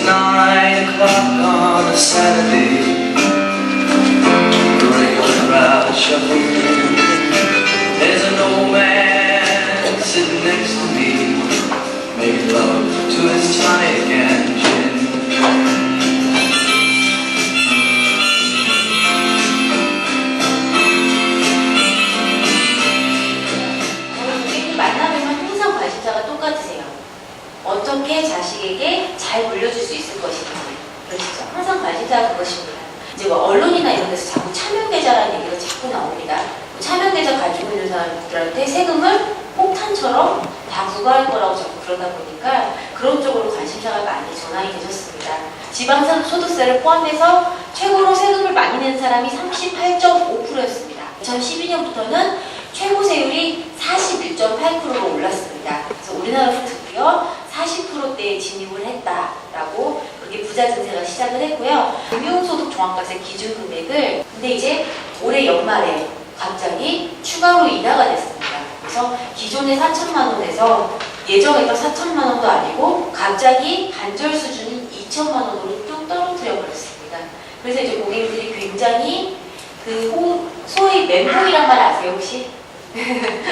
9 o'clock on a Saturday. The regular crowd shuffles in. There's an old man sitting next to me, making love to his tonic and gin. 만나면 항상 관심사가 똑같으세요. 어떻게 자식에게 잘 물려줄 수 있을 것인지. 그렇죠. 항상 관심사가 그것입니다. 이제 뭐 언론이나 이런 데서 자꾸 차명계좌라는 얘기가 자꾸 나옵니다. 차명계좌 가지고 있는 사람들한테 세금을 폭탄처럼 다 부과할 거라고 자꾸 그러다 보니까 그런 쪽으로 관심사가 많이 전환이 되셨습니다. 지방소득세를 포함해서 최고로 세금을 많이 낸 사람이 38.5%였습니다. 2012년부터는 최고 세율이 41.8%로 올랐습니다. 그래서 우리나라도 드디어 40%대에 진입을 했다라고 그게 부자 증세가 시작을 했고요. 금융소득 종합과세 기준 금액을 근데 이제 올해 연말에 갑자기 추가로 인하가 됐습니다. 그래서 기존의 4천만 원에서 예정했던 4천만 원도 아니고 갑자기 반절 수준인 2천만 원으로 뚝 떨어뜨려 버렸습니다. 그래서 이제 고객님들이 굉장히 소위 멘붕이란 말 아세요 혹시?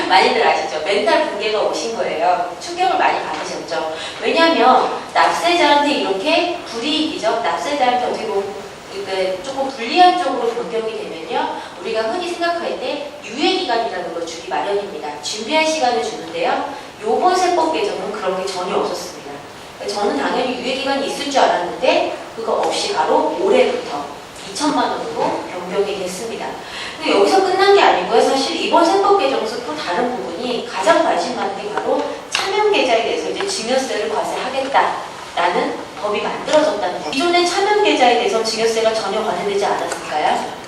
많이들 아시죠? 멘탈 붕괴가 오신 거예요. 충격을 많이 받으셨죠. 왜냐하면 납세자한테 이렇게 불이익이죠. 납세자한테 어떻게 보면 조금 불리한 쪽으로 변경이 되면요. 우리가 흔히 생각할 때 유예기간이라는 걸 주기 마련입니다. 준비할 시간을 주는데요. 요번 세법 개정은 그런 게 전혀 없었습니다. 저는 당연히 유예기간이 있을 줄 알았는데 그거 없이 바로 올해부터 2천만 원으로 변경이 됐습니다. 근데 여기서 끝난 게 아니고요. 사실 이번 세법 개정에서 또 다른 부분이 가장 관심 많은 게 바로 차명계좌에 대해서 이제 증여세를 과세하겠다라는 법이 만들어졌다는 거. 기존의 차명계좌에 대해서 증여세가 전혀 과세되지 않았을까요?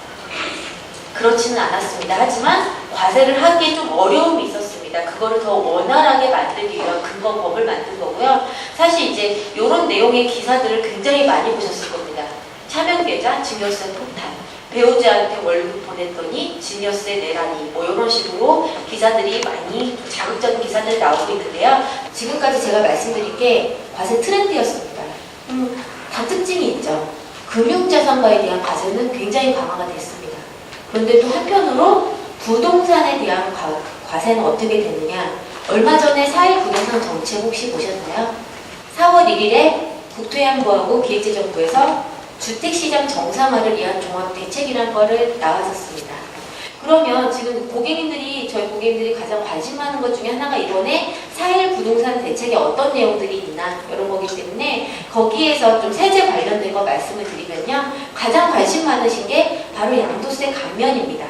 그렇지는 않았습니다. 하지만 과세를 하기에 좀 어려움이 있었습니다. 그거를 더 원활하게 만들기 위한 근거법을 만든 거고요. 사실 이제 이런 내용의 기사들을 굉장히 많이 보셨을 겁니다. 차명계좌, 증여세 폭탄, 배우자한테 월급 보냈더니 증여세 내라니 뭐 이런 식으로 기사들이 많이 자극적인 기사들이 나오고 있는데요. 지금까지 제가 말씀드린 게 과세 트렌드였습니다. 다 특징이 있죠. 금융자산가에 대한 과세는 굉장히 강화가 됐습니다. 그런데 또 한편으로 부동산에 대한 과세는 어떻게 됐느냐. 얼마 전에 4.1 부동산 정책 혹시 보셨나요? 4월 1일에 국토해양부하고 기획재정부에서 주택시장 정상화를 위한 종합대책이라는 거를 나왔었습니다. 그러면 지금 저희 고객님들이 가장 관심 많은 것 중에 하나가 이번에 4.1 부동산 대책에 어떤 내용들이 있나 이런 거기 때문에 거기에서 좀 세제 관련된 거 말씀을 드리면요. 가장 관심 많으신 게 바로 양도세 감면입니다.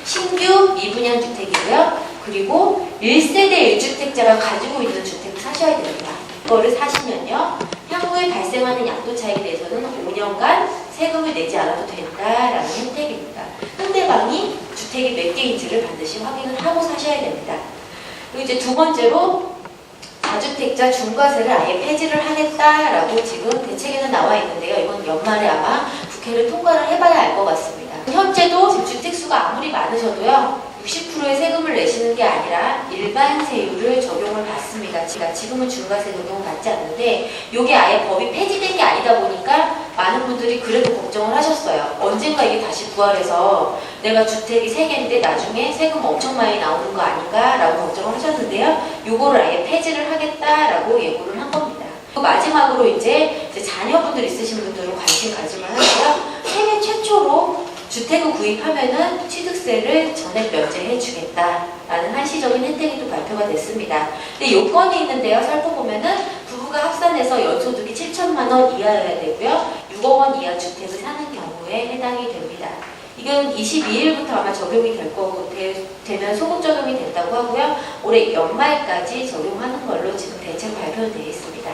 신규 미분양 주택이고요. 그리고 1세대 1주택자가 가지고 있는 주택을 사셔야 됩니다. 이거를 사시면요. 향후에 발생하는 양도 차익에 대해서는 5년간 세금을 내지 않아도 된다라는 혜택입니다. 상대방이 주택이 몇 개인지를 반드시 확인을 하고 사셔야 됩니다. 그리고 이제 두 번째로 다주택자 중과세를 아예 폐지를 하겠다라고 지금 대책에는 나와 있는데요. 이건 연말에 아마 국회를 통과를 해봐야 알 것 같습니다. 현재도 주택수가 아무리 많으셔도요. 60%의 세금을 내시는 게 아니라 일반 세율을 적용을 받습니다. 지금은 중과세 적용을 받지 않는데 이게 아예 법이 폐지된 게 아니다 보니까 많은 분들이 그래도 걱정을 하셨어요. 언젠가 이게 다시 부활해서 내가 주택이 3개인데 나중에 세금 엄청 많이 나오는 거 아닌가 라고 걱정을 하셨는데요. 요거를 아예 폐지를 하겠다라고 예고를 한 겁니다. 마지막으로 이제 자녀분들 있으신 분들은 관심 가지만 하고요. 세계 최초로 주택을 구입하면은 취득세를 전액 면제해 주겠다라는 한시적인 혜택이 또 발표가 됐습니다. 근데 요건이 있는데요. 살펴보면은 부부가 합산해서 연소득이 7천만 원 이하여야 되고요. 6억 원 이하 주택을 사는 경우에 해당이 됩니다. 이건 22일부터 아마 적용이 될 거고 되면 소급 적용이 된다고 하고요. 올해 연말까지 적용하는 걸로 지금 대책 발표되어 있습니다.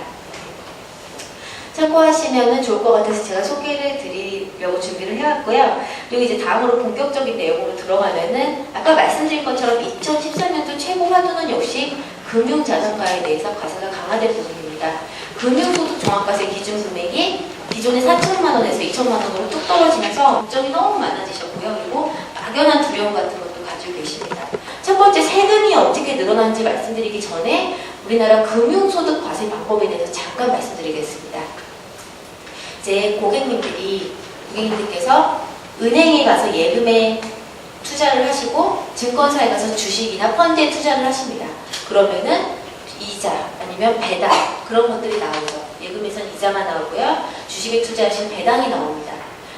참고하시면 좋을 것 같아서 제가 소개를 드리려고 준비를 해왔고요. 그리고 이제 다음으로 본격적인 내용으로 들어가면은 아까 말씀드린 것처럼 2013년도 최고 화두는 역시 금융자산가에 대해서 과세가 강화될 부분입니다. 금융소득 종합과세 기준 금액이 기존의 4천만 원에서 2천만 원으로 뚝 떨어지면서 걱정이 너무 많아지셨고요. 그리고 막연한 두려움 같은 것도 가지고 계십니다. 첫 번째, 세금이 어떻게 늘어나는지 말씀드리기 전에 우리나라 금융소득 과세 방법에 대해서 잠깐 말씀드리겠습니다. 이제 고객님들께서 은행에 가서 예금에 투자를 하시고 증권사에 가서 주식이나 펀드에 투자를 하십니다. 그러면은 이자 아니면 배당 그런 것들이 나오죠. 예금에서는 이자만 나오고요. 주식에 투자하시면 배당이 나옵니다.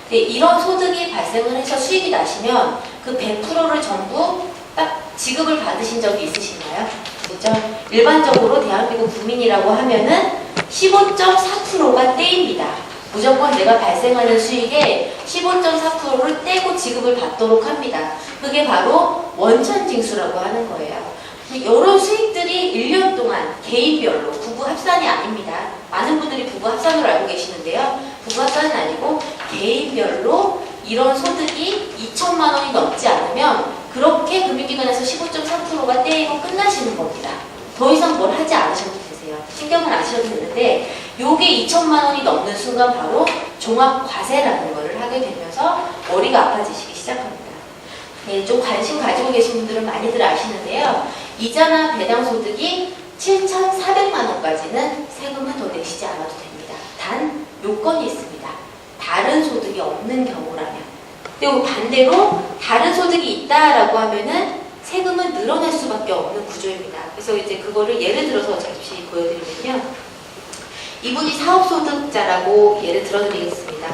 근데 이런 소득이 발생을 해서 수익이 나시면 그 100%를 전부 딱 지급을 받으신 적이 있으신가요? 그죠? 일반적으로 대한민국 국민이라고 하면은 15.4%가 떼입니다. 무조건 내가 발생하는 수익의 15.4%를 떼고 지급을 받도록 합니다. 그게 바로 원천징수라고 하는 거예요. 이런 수익들이 1년 동안 개인별로 부부합산이 아닙니다. 많은 분들이 부부합산으로 알고 계시는데요. 부부합산은 아니고 개인별로 이런 소득이 2천만 원이 넘지 않으면 그렇게 금융기관에서 15.3%가 떼이고 끝나시는 겁니다. 더 이상 뭘 하지 않으셔도 되세요. 신경을 안 쓰셔도 되는데 요게 2천만 원이 넘는 순간 바로 종합과세라는 거를 하게 되면서 머리가 아파지시기 시작합니다. 네, 좀 관심 가지고 계신 분들은 많이들 아시는데요. 이자나 배당 소득이 7,400만 원까지는 세금을 더 내시지 않아도 됩니다. 단 요건이 있습니다. 다른 소득이 없는 경우라면. 그리고 반대로 다른 소득이 있다라고 하면은 세금은 늘어날 수밖에 없는 구조입니다. 그래서 이제 그거를 예를 들어서 잠시 보여드리면요. 이분이 사업소득자라고 예를 들어드리겠습니다.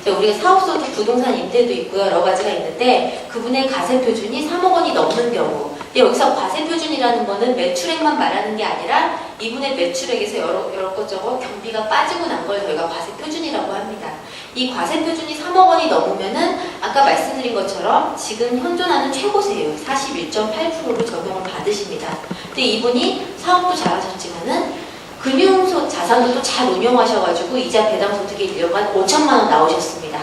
우리가 사업소득 부동산 임대도 있고요. 여러 가지가 있는데 그분의 과세표준이 3억 원이 넘는 경우 여기서 과세표준이라는 거는 매출액만 말하는 게 아니라 이분의 매출액에서 여러 것저것 경비가 빠지고 난 걸 저희가 과세표준이라고 합니다. 이 과세표준이 3억 원이 넘으면은 아까 말씀드린 것처럼 지금 현존하는 최고세율 41.8%를 적용을 받으십니다. 근데 이분이 사업도 잘하셨지만은 금융자산도 잘 운영하셔가지고 이자 배당 소득이 1년간 5천만 원 나오셨습니다.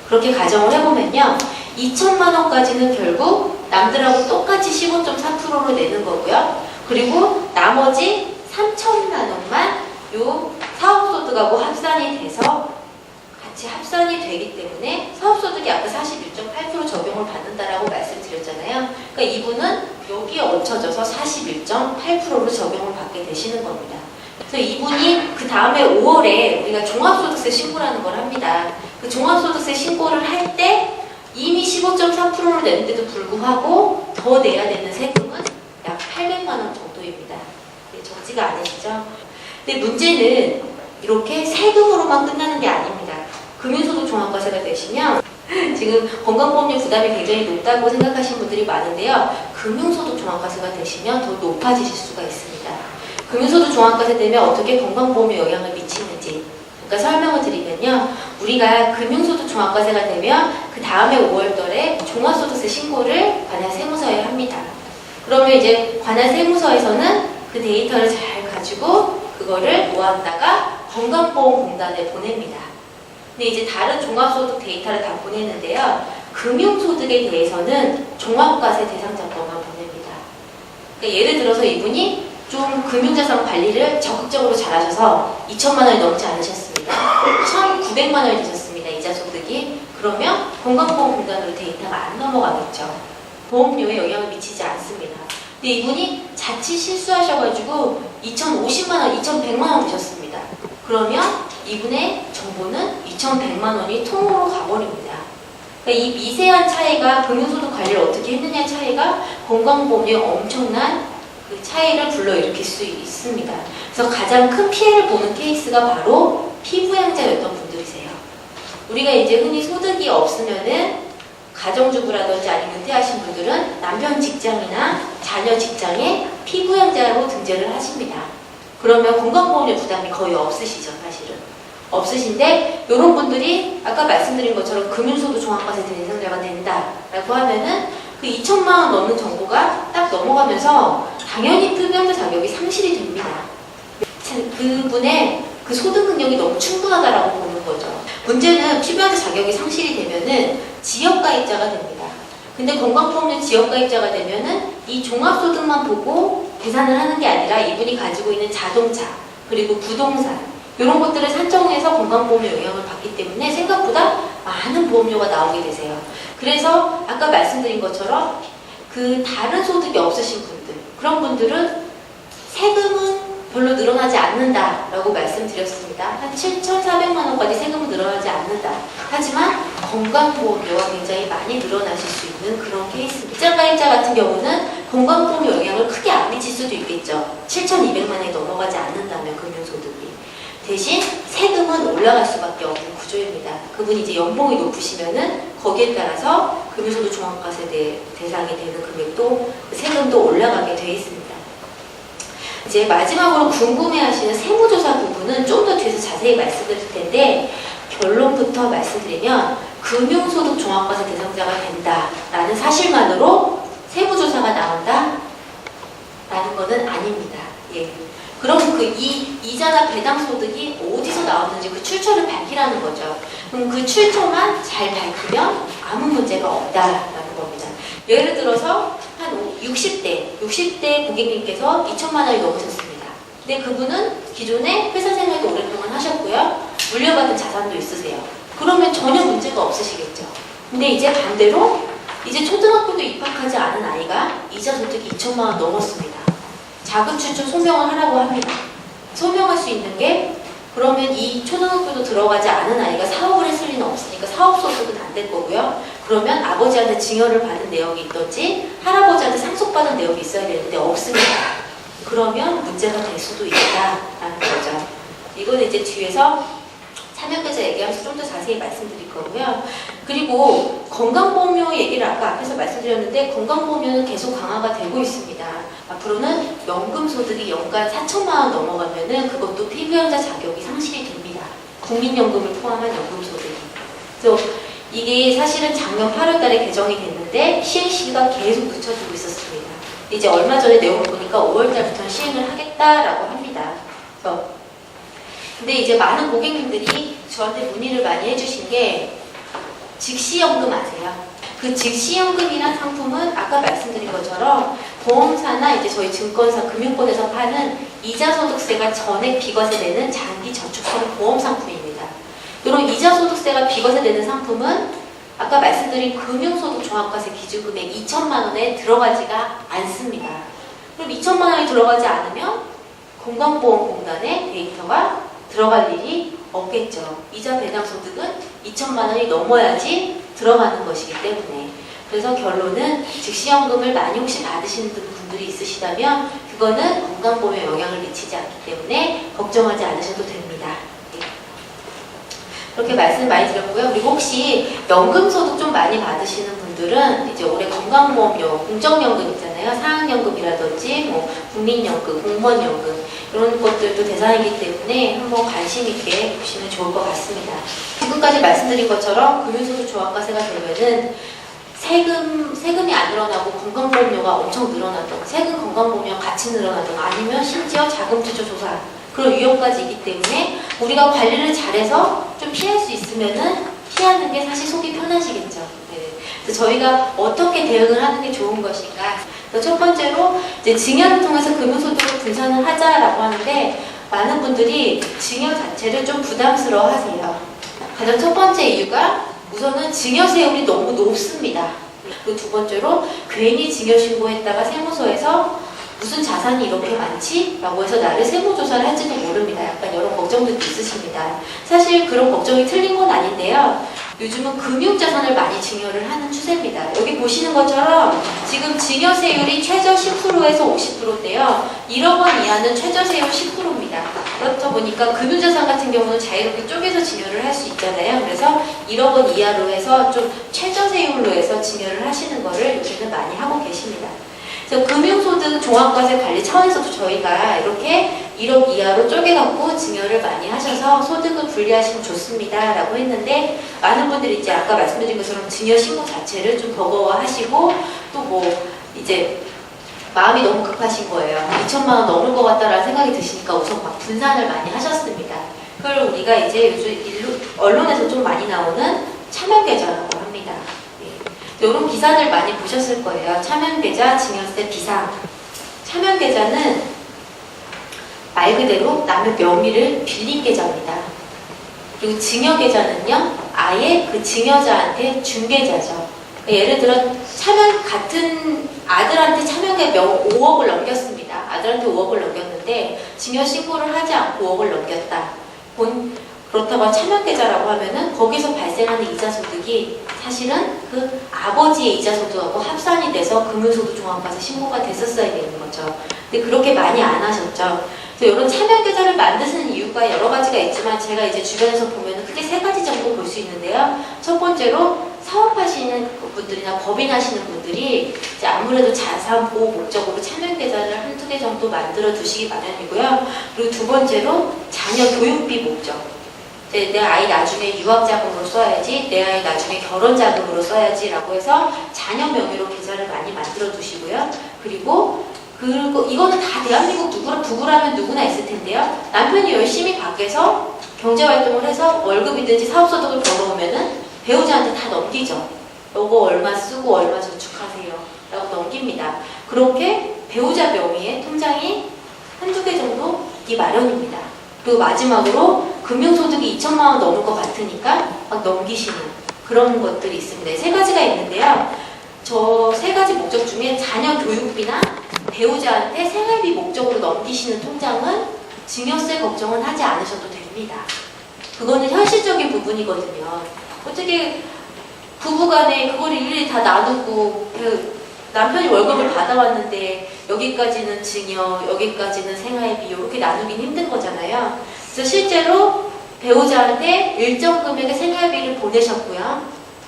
그렇게 가정을 해보면요. 2천만 원까지는 결국 남들하고 똑같이 15.4%로 내는 거고요. 그리고 나머지 3천만 원만 요 사업소득하고 합산이 돼서 같이 합산이 되기 때문에 사업소득이 아까 41.8% 적용을 받는다라고 말씀드렸잖아요. 그러니까 이분은 여기에 얹혀져서 41.8%를 적용을 받게 되시는 겁니다. 그래서 이분이 그 다음에 5월에 우리가 종합소득세 신고라는 걸 합니다. 그 종합소득세 신고를 할 때 이미 15.3%를 냈는데도 불구하고 더 내야 되는 세금은 약 800만 원 정도입니다. 적지가 않으시죠? 근데 문제는 이렇게 세금으로만 끝나는 게 아닙니다. 금융소득 종합과세가 되시면 지금 건강보험료 부담이 굉장히 높다고 생각하시는 분들이 많은데요. 금융소득 종합과세가 되시면 더 높아지실 수가 있습니다. 금융소득 종합과세 되면 어떻게 건강보험에 영향을 미치는지 그러니까 설명을 드리면요. 우리가 금융소득 종합과세가 되면 그 다음에 5월달에 종합소득세 신고를 관할 세무서에 합니다. 그러면 이제 관할 세무서에서는 그 데이터를 잘 가지고 그거를 모았다가 건강보험공단에 보냅니다. 근데 이제 다른 종합소득 데이터를 다 보냈는데요. 금융소득에 대해서는 종합과세 대상자권만 보냅니다. 그러니까 예를 들어서 이분이 좀 금융자산 관리를 적극적으로 잘하셔서 2천만 원이 넘지 않으셨습니다. 1,900만 원이 되셨습니다. 이자 소득이. 그러면 건강보험공단으로 데이터가 안 넘어가겠죠. 보험료에 영향을 미치지 않습니다. 근데 이분이 자칫 실수하셔가지고 2,050만 원, 2,100만 원 되셨습니다. 그러면 이분의 정보는 2,100만 원이 통으로 가버립니다. 그러니까 이 미세한 차이가 금융소득 관리를 어떻게 했느냐의 차이가 건강보험료에 엄청난 그 차이를 불러일으킬 수 있습니다. 그래서 가장 큰 피해를 보는 케이스가 바로 피부양자였던 분들이세요. 우리가 이제 흔히 소득이 없으면은 가정주부라든지 아니면 은퇴하신 분들은 남편 직장이나 자녀 직장에 피부양자로 등재를 하십니다. 그러면 건강보험료 부담이 거의 없으시죠, 사실은. 없으신데 이런 분들이 아까 말씀드린 것처럼 금융소득 종합과세 대상자가 된다라고 하면은 그 2천만 원 넘는 정보가 딱 넘어가면서 당연히 피부양자 자격이 상실이 됩니다. 그분의 그 소득 능력이 너무 충분하다라고 보는 거죠. 문제는 피부양자 자격이 상실이 되면은 지역가입자가 됩니다. 근데 건강보험료 지역가입자가 되면은 이 종합소득만 보고 계산을 하는 게 아니라 이분이 가지고 있는 자동차 그리고 부동산 이런 것들을 산정해서 건강보험료 영향을 받기 때문에 생각보다 많은 보험료가 나오게 되세요. 그래서 아까 말씀드린 것처럼 그 다른 소득이 없으신 분들 그런 분들은 세금은 별로 늘어나지 않는다라고 말씀드렸습니다. 한 7,400만 원까지 세금은 늘어나지 않는다. 하지만 건강보험료가 굉장히 많이 늘어나실 수 있는 그런 케이스입니다. 입장가입자 같은 경우는 건강보험료 영향을 크게 안 미칠 수도 있겠죠. 7,200만 원이 넘어가지 않는다면 금융소득이. 대신 세금은 올라갈 수밖에 없는 구조입니다. 그분이 이제 연봉이 높으시면은 거기에 따라서 금융소득 종합과세 대상이 되는 금액도 세금도 올라가게 되어 있습니다. 이제 마지막으로 궁금해하시는 세무조사 부분은 좀 더 뒤에서 자세히 말씀드릴 텐데 결론부터 말씀드리면 금융소득 종합과세 대상자가 된다라는 사실만으로 세무조사가 나온다라는 것은 아닙니다. 예. 그럼 그 이자나 배당소득이 어디서 나왔는지 그 출처를 밝히라는 거죠. 그럼 그 출처만 잘 밝히면 아무 문제가 없다라는 겁니다. 예를 들어서 한 60대 고객님께서 2천만 원이 넘으셨습니다. 근데 그분은 기존에 회사 생활도 오랫동안 하셨고요. 물려받은 자산도 있으세요. 그러면 전혀 문제가 없으시겠죠. 근데 이제 반대로 이제 초등학교도 입학하지 않은 아이가 이자 소득이 2천만 원 넘었습니다. 자금 출처 소명을 하라고 합니다. 소명할 수 있는 게 그러면 이 초등학교도 들어가지 않은 아이가 사업을 했을 리는 없으니까 사업소득은 안 될 거고요. 그러면 아버지한테 증여를 받은 내역이 있든지 할아버지한테 상속받은 내역이 있어야 되는데 없습니다. 그러면 문제가 될 수도 있다라는 거죠. 이거는 이제 뒤에서 참여계좌 얘기하면서 좀 더 자세히 말씀드릴 거고요. 그리고 건강보험료 얘기를 아까 앞에서 말씀드렸는데 건강보험료는 계속 강화가 되고 있습니다. 앞으로는 연금소득이 연간 4천만 원 넘어가면은 그것도 피부연자 자격이 상실이 됩니다. 국민연금을 포함한 연금소득이. 그래서 이게 사실은 작년 8월 달에 개정이 됐는데 시행시기가 계속 늦춰지고 있었습니다. 이제 얼마 전에 내용을 보니까 5월 달부터 시행을 하겠다라고 합니다. 그래서 근데 이제 많은 고객님들이 저한테 문의를 많이 해주신 게 즉시연금 아세요? 그 즉시연금이란 상품은 아까 말씀드린 것처럼 보험사나 이제 저희 증권사, 금융권에서 파는 이자소득세가 전액 비과세되는 장기저축성 보험 상품입니다. 이런 이자소득세가 비과세되는 상품은 아까 말씀드린 금융소득 종합과세 기준금액 2천만 원에 들어가지가 않습니다. 그럼 2천만 원이 들어가지 않으면 건강보험공단에 데이터가 들어갈 일이 없겠죠. 이자 배당 소득은 2천만 원이 넘어야지 들어가는 것이기 때문에. 그래서 결론은 즉시연금을 많이 혹시 받으시는 분들이 있으시다면 그거는 건강보험에 영향을 미치지 않기 때문에 걱정하지 않으셔도 됩니다. 그렇게 말씀 많이 드렸고요. 그리고 혹시 연금소득 좀 많이 받으시는 분들은 이제 올해 건강보험료, 공적연금 있잖아요. 사학연금이라든지 뭐 국민연금, 공무원연금 이런 것들도 대상이기 때문에 한번 관심 있게 보시면 좋을 것 같습니다. 지금까지 말씀드린 것처럼 금융소득 종합과세가 되면은 세금이 안 늘어나고 건강보험료가 엄청 늘어나던 세금 건강보험료가 같이 늘어나던 아니면 심지어 자금추적 조사 그런 위험까지 있기 때문에 우리가 관리를 잘해서 좀 피할 수 있으면은 피하는 게 사실 속이 편하시겠죠. 네. 그래서 저희가 어떻게 대응을 하는 게 좋은 것인가. 첫 번째로 이제 증여를 통해서 금융소득을 분산을 하자라고 하는데 많은 분들이 증여 자체를 좀 부담스러워하세요. 가장 첫 번째 이유가 우선은 증여세율이 너무 높습니다. 그리고 두 번째로 괜히 증여 신고했다가 세무서에서 무슨 자산이 이렇게 많지? 라고 해서 나를 세무조사를 할지도 모릅니다. 약간 이런 걱정들도 있으십니다. 사실 그런 걱정이 틀린 건 아닌데요. 요즘은 금융자산을 많이 증여를 하는 추세입니다. 여기 보시는 것처럼 지금 증여세율이 최저 10%에서 50%인데요. 1억 원 이하는 최저세율 10%입니다. 그렇다 보니까 금융자산 같은 경우는 자유롭게 쪼개서 증여를 할 수 있잖아요. 그래서 1억 원 이하로 해서 좀 최저세율로 해서 증여를 하시는 거를 요즘은 많이 하고 계십니다. 그래서 금융소득 종합과세 관리 차원에서도 저희가 이렇게 1억 이하로 쪼개갖고 증여를 많이 하셔서 소득을 분리하시면 좋습니다 라고 했는데 많은 분들이 이제 아까 말씀드린 것처럼 증여 신고 자체를 좀 버거워하시고 또 뭐 이제 마음이 너무 급하신 거예요. 2천만 원 넘을 것 같다라는 생각이 드시니까 우선 막 분산을 많이 하셨습니다. 그걸 우리가 이제 요즘 언론에서 좀 많이 나오는 차명계좌라고 합니다. 이런 기사들 많이 보셨을 거예요. 차명계좌, 증여세 비상. 차명계좌는 말 그대로 남의 명의를 빌린 계좌입니다. 그리고 증여계좌는요, 아예 그 증여자한테 준 계좌죠. 예를 들어 같은 아들한테 차명계 5억을 넘겼습니다. 아들한테 5억을 넘겼는데 증여 신고를 하지 않고 5억을 넘겼다. 그렇다고 차명계좌라고 하면은 거기서 발생하는 이자 소득이 사실은 그 아버지의 이자 소득하고 합산이 돼서 금융소득 종합과세 신고가 됐었어야 되는 거죠. 근데 그렇게 많이 안 하셨죠. 그래서 이런 차명계좌를 만드시는 이유가 여러 가지가 있지만 제가 이제 주변에서 보면 크게 3가지 정도 볼 수 있는데요. 첫 번째로 사업하시는 분들이나 법인하시는 분들이 이제 아무래도 자산 보호 목적으로 차명계좌를 한두 개 정도 만들어 두시기 마련이고요. 그리고 두 번째로 자녀 교육비 목적. 내 아이 나중에 유학자금으로 써야지, 내 아이 나중에 결혼자금으로 써야지 라고 해서 자녀 명의로 계좌를 많이 만들어 두시고요. 그리고 이거는 다 대한민국 부부라면 누구나 있을 텐데요. 남편이 열심히 밖에서 경제활동을 해서 월급이든지 사업소득을 벌어오면은 배우자한테 다 넘기죠. 요거 얼마 쓰고 얼마 저축하세요 라고 넘깁니다. 그렇게 배우자 명의의 통장이 한두 개 정도 있기 마련입니다. 그리고 마지막으로 금융소득이 2천만 원 넘을 것 같으니까 막 넘기시는 그런 것들이 있습니다. 3가지가 있는데요. 저 3가지 목적 중에 자녀 교육비나 배우자한테 생활비 목적으로 넘기시는 통장은 증여세 걱정은 하지 않으셔도 됩니다. 그거는 현실적인 부분이거든요. 어떻게 부부간에 그걸 일일이 다 나누고 남편이 월급을 받아왔는데 여기까지는 증여, 여기까지는 생활비 이렇게 나누긴 힘든 거잖아요. 그래서 실제로 배우자한테 일정 금액의 생활비를 보내셨고요.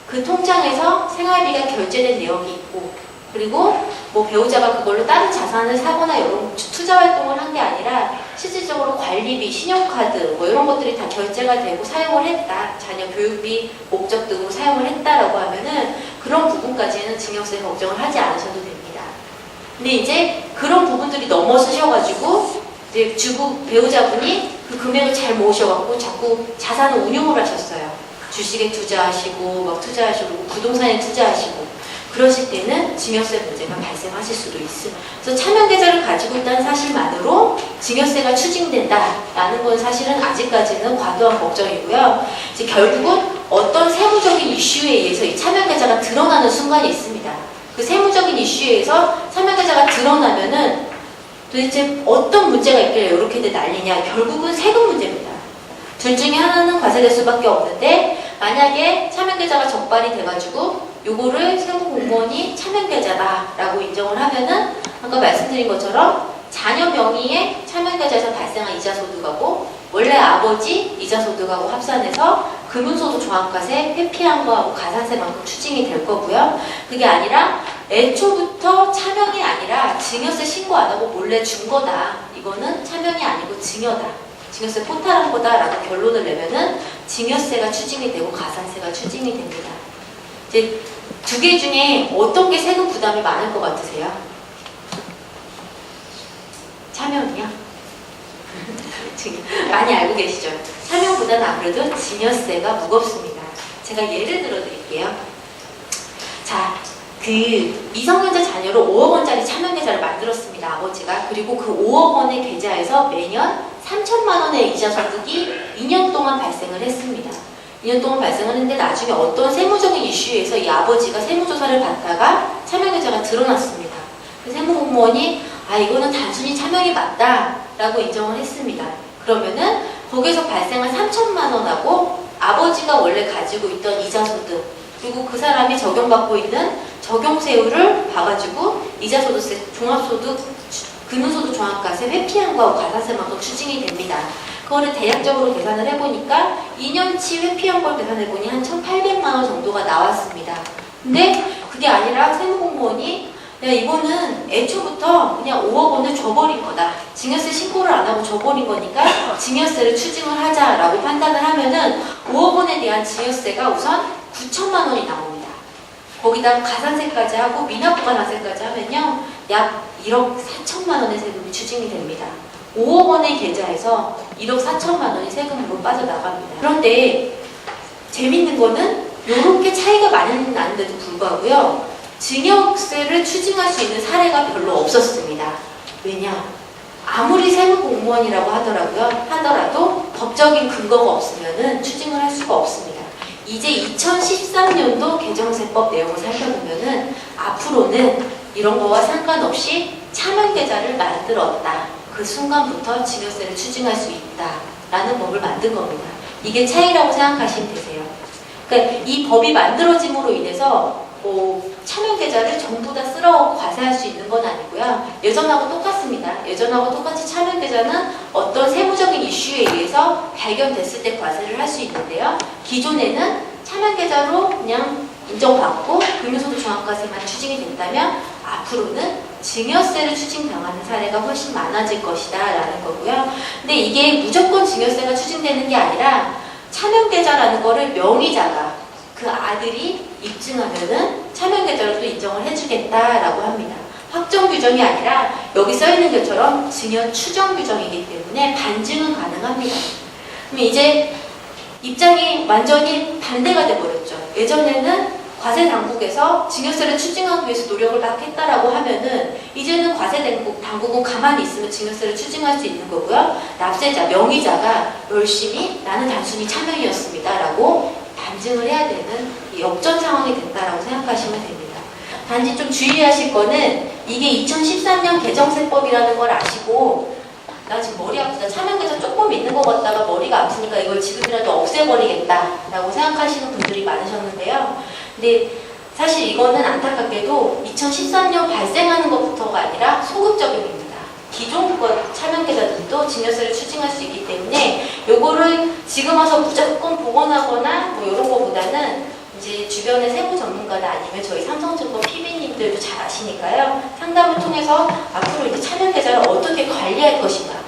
그 통장에서 생활비가 결제된 내역이 있고 그리고 뭐 배우자가 그걸로 다른 자산을 사거나 이런 투자 활동을 한 게 아니라 실질적으로 관리비, 신용카드 뭐 이런 것들이 다 결제가 되고 사용을 했다. 자녀 교육비 목적 등으로 사용을 했다라고 하면은 그런 부분까지는 증여세 걱정을 하지 않으셔도 됩니다. 근데 이제 그런 부분들이 넘어서셔가지고 이제 배우자분이 그 금액을 잘 모으셔갖고 자꾸 자산을 운용을 하셨어요. 주식에 투자하시고 막 투자하시고 부동산에 투자하시고 그러실 때는 증여세 문제가 발생하실 수도 있습니다. 그래서 차명계좌를 가지고 있다는 사실만으로 증여세가 추징된다라는 건 사실은 아직까지는 과도한 걱정이고요. 이제 결국은 어떤 세무적인 이슈에 의해서 이 차명계좌가 드러나는 순간이 있습니다. 그 세무적인 이슈에 의해서 차명계좌가 드러나면은 도대체 어떤 문제가 있길래 이렇게들 난리냐? 결국은 세금 문제입니다. 둘 중에 하나는 과세될 수밖에 없는데 만약에 차명계좌가 적발이 돼가지고 요거를 세무공무원이 차명계좌다라고 인정을 하면은 아까 말씀드린 것처럼 자녀 명의의 차명계좌에서 발생한 이자소득하고 원래 아버지 이자소득하고 합산해서 금융소득 종합과세 회피한 거하고 가산세만큼 추징이 될 거고요. 그게 아니라 애초부터 차명이 아니라 증여세 신고 안 하고 몰래 준 거다. 이거는 차명이 아니고 증여다. 증여세 포탈한 거다라고 결론을 내면은 증여세가 추징이 되고 가산세가 추징이 됩니다. 이제 2개 중에 어떤 게 세금 부담이 많을 것 같으세요? 차명이요? 많이 알고 계시죠? 차명보다는 아무래도 증여세가 무겁습니다. 제가 예를 들어 드릴게요. 자, 그 미성년자 자녀로 5억 원짜리 차명계좌를 만들었습니다. 아버지가. 그리고 그 5억 원의 계좌에서 매년 3천만 원의 이자 소득이 2년 동안 발생을 했습니다. 2년 동안 발생을 했는데 나중에 어떤 세무적인 이슈에서 이 아버지가 세무조사를 받다가 차명계좌가 드러났습니다. 그 세무공무원이 이거는 단순히 차명이 맞다라고 인정을 했습니다. 그러면은 거기서 발생한 3천만 원하고 아버지가 원래 가지고 있던 이자소득 그리고 그 사람이 적용받고 있는 적용세율을 봐가지고 이자소득세, 종합소득, 금융소득 종합과세 회피한 거하고 가산세만큼 추징이 됩니다. 그거를 대략적으로 계산을 해보니까 2년치 회피한 걸 계산해보니 한 1,800만 원 정도가 나왔습니다. 근데 그게 아니라 세무공무원이 야, 이거는 애초부터 그냥 5억 원을 줘버린 거다. 증여세 신고를 안 하고 줘버린 거니까 증여세를 추징을 하자라고 판단을 하면은 5억 원에 대한 증여세가 우선 9천만 원이 나옵니다. 거기다 가산세까지 하고 미납부 가산세까지 하면요. 약 1억 4천만 원의 세금이 추징이 됩니다. 5억 원의 계좌에서 1억 4천만 원이 세금으로 빠져나갑니다. 그런데 재밌는 거는 이렇게 차이가 많이 나는데도 불구하고요. 증여세를 추징할 수 있는 사례가 별로 없었습니다. 왜냐? 아무리 세무공무원이라고 하더라도 법적인 근거가 없으면 추징을 할 수가 없습니다. 이제 2013년도 개정세법 내용을 살펴보면은 앞으로는 이런 거와 상관없이 차명계좌를 만들었다. 그 순간부터 증여세를 추징할 수 있다라는 법을 만든 겁니다. 이게 차이라고 생각하시면 되세요. 그러니까 이 법이 만들어짐으로 인해서 차명계좌를 전부 다 쓸어오고 과세할 수 있는 건 아니고요. 예전하고 똑같습니다. 예전하고 똑같이 차명계좌는 어떤 세무적인 이슈에 의해서 발견됐을 때 과세를 할 수 있는데요. 기존에는 차명계좌로 그냥 인정받고 금융소득 종합과세만 추징이 된다면 앞으로는 증여세를 추징당하는 사례가 훨씬 많아질 것이다 라는 거고요. 근데 이게 무조건 증여세가 추징되는 게 아니라 차명계좌라는 거를 명의자가 그 아들이 입증하면은 차명계좌로 또 인정을 해주겠다라고 합니다. 확정 규정이 아니라 여기 써 있는 것처럼 증여 추정 규정이기 때문에 반증은 가능합니다. 그럼 이제 입장이 완전히 반대가 돼버렸죠. 예전에는 과세 당국에서 증여세를 추징하기 위해서 노력을 막 했다라고 하면은 이제는 과세 당국은 가만히 있으면 증여세를 추징할 수 있는 거고요. 납세자, 명의자가 열심히 나는 단순히 차명이었습니다라고 반증을 해야 되는 역전 상황이 된다라고 생각하시면 됩니다. 단지 좀 주의하실 거는 이게 2013년 개정세법이라는 걸 아시고 나 지금 머리 아프다. 차명계좌 조금 있는 것 같다가 머리가 아프니까 이걸 지금이라도 없애버리겠다라고 생각하시는 분들이 많으셨는데요. 근데 사실 이거는 안타깝게도 2013년 발생하는 것부터가 아니라 소급 적용입니다. 기존 차명계좌들도 증여세를 추징할 수 있기 때문에 요거를 지금 와서 무조건 복원하거나 뭐 이런 거보다는 이제 주변의 세무 전문가나 아니면 저희 삼성증권 PB님들도 잘 아시니까요. 상담을 통해서 앞으로 이제 차명계좌를 어떻게 관리할 것인가.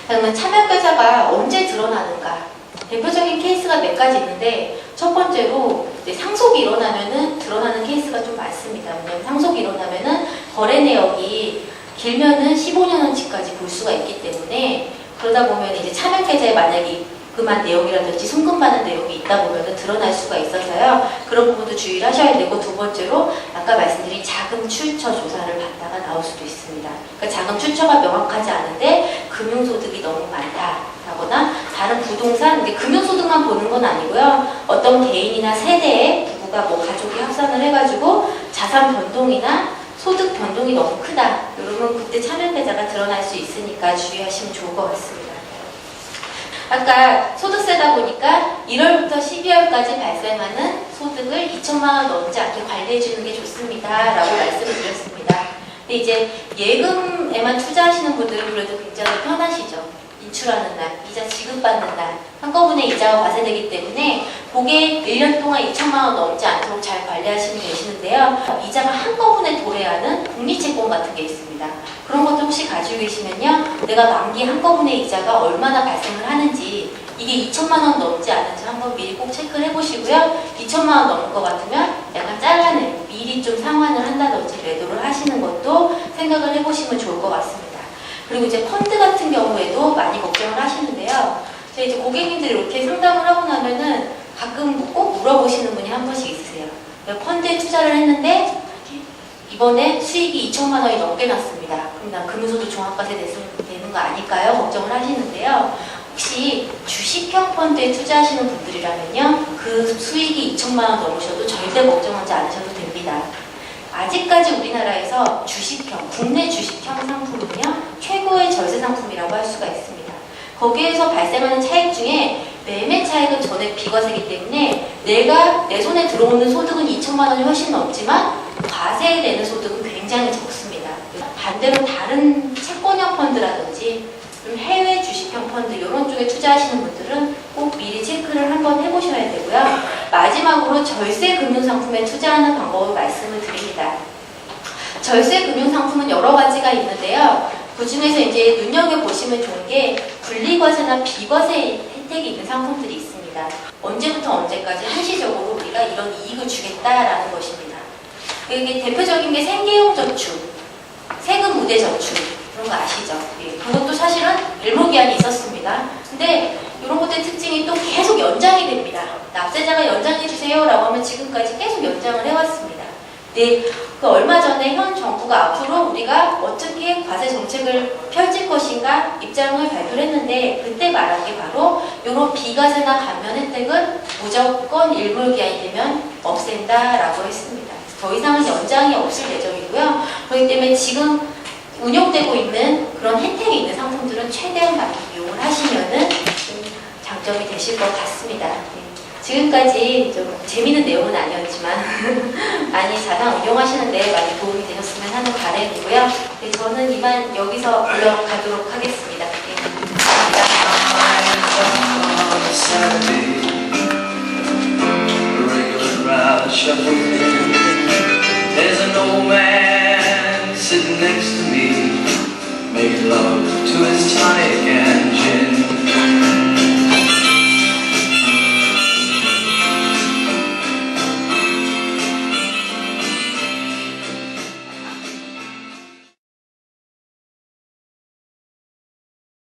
그러면 차명계좌가 언제 드러나는가. 대표적인 케이스가 몇 가지 있는데 첫 번째로 이제 상속이 일어나면은 드러나는 케이스가 좀 많습니다. 왜냐하면 상속이 일어나면은 거래 내역이 길면은 15년치까지 볼 수가 있기 때문에 그러다 보면 이제 차명계좌에 만약에 입금한 내용이라든지 송금받은 내용이 있다 보면은 드러날 수가 있어서요. 그런 부분도 주의를 하셔야 되고 두 번째로 아까 말씀드린 자금 출처 조사를 받다가 나올 수도 있습니다. 그러니까 자금 출처가 명확하지 않은데 금융소득이 너무 많다라거나 다른 부동산, 근데 금융소득만 보는 건 아니고요. 어떤 개인이나 세대의 부부가 뭐 가족이 합산을 해가지고 자산 변동이나 소득 변동이 너무 크다. 이러면 그때 차명계좌가 드러날 수 있으니까 주의하시면 좋을 것 같습니다. 아까 소득세다 보니까 1월부터 12월까지 발생하는 소득을 2천만 원 넘지 않게 관리해 주는 게 좋습니다. 라고 말씀을 드렸습니다. 근데 이제 예금에만 투자하시는 분들은 그래도 굉장히 편하시죠. 인출하는 날, 이자 지급받는 날, 한꺼번에 이자가 과세되기 때문에 그게 1년 동안 2천만 원 넘지 않도록 잘 관리하시면 되시는데요. 이자가 한꺼번에 도래하는 복리채권 같은 게 있습니다. 그런 것도 혹시 가지고 계시면요. 내가 만기 한꺼번에 이자가 얼마나 발생을 하는지 이게 2천만 원 넘지 않은지 한번 미리 꼭 체크를 해보시고요. 2천만 원 넘을 것 같으면 약간 잘라내 미리 좀 상환을 한다든지 매도를 하시는 것도 생각을 해보시면 좋을 것 같습니다. 그리고 이제 펀드 같은 경우에도 많이 걱정을 하시는데요. 저희 이제 고객님들이 이렇게 상담을 하고 나면은 가끔 꼭 물어보시는 분이 한 분씩 있으세요. 펀드에 투자를 했는데 이번에 수익이 2천만 원이 넘게 났습니다. 그럼 난 금융소득 종합과세 되는 거 아닐까요? 걱정을 하시는데요. 혹시 주식형 펀드에 투자하시는 분들이라면요. 그 수익이 2천만 원 넘으셔도 절대 걱정하지 않으셔도 됩니다. 아직까지 우리나라에서 주식형, 국내 주식형 상품은요, 최고의 절세 상품이라고 할 수가 있습니다. 거기에서 발생하는 차익 중에 매매 차익은 전액 비과세이기 때문에 내 손에 들어오는 소득은 2천만 원이 훨씬 넘지만 과세되는 소득은 굉장히 적습니다. 반대로 다른 채권형 펀드라든지 좀 해외 주식형 펀드 이런 쪽에 투자하시는 분들은 꼭 미리 체크를 한번 해보셔야 되고요. 마지막으로 절세 금융상품에 투자하는 방법을 말씀을 드립니다. 절세 금융상품은 여러 가지가 있는데요. 그 중에서 이제 눈여겨보시면 좋은 게 분리과세나 비과세 혜택이 있는 상품들이 있습니다. 언제부터 언제까지 한시적으로 우리가 이런 이익을 주겠다라는 것입니다. 이게 대표적인 게 생계형 저축, 세금 무대 저축 그런 거 아시죠? 예, 그것도 사실은 일모기한이 있었습니다. 근데 이런 것들의 특징이 또 계속 연장이 됩니다. 납세자가 연장해주세요 라고 하면 지금까지 계속 연장을 해왔습니다. 네, 그 얼마 전에 현 정부가 앞으로 우리가 어떻게 과세 정책을 펼칠 것인가 입장을 발표를 했는데 그때 말한 게 바로 이런 비과세나 감면 혜택은 무조건 일몰기한이 되면 없앤다라고 했습니다. 더 이상은 연장이 없을 예정이고요. 그렇기 때문에 지금 운영되고 있는 그런 혜택이 있는 상품들은 최대한 많이 이용을 하시면은 좀 장점이 되실 것 같습니다. 지금까지 좀 재미있는 내용은 아니었지만 많이 자산 운용하시는데 많이 도움이 되셨으면 하는 바람이고요. 네, 저는 이만 여기서 물러가도록 하겠습니다. 네, 감사합니다. On a Saturday, a regular crowd shuffled in.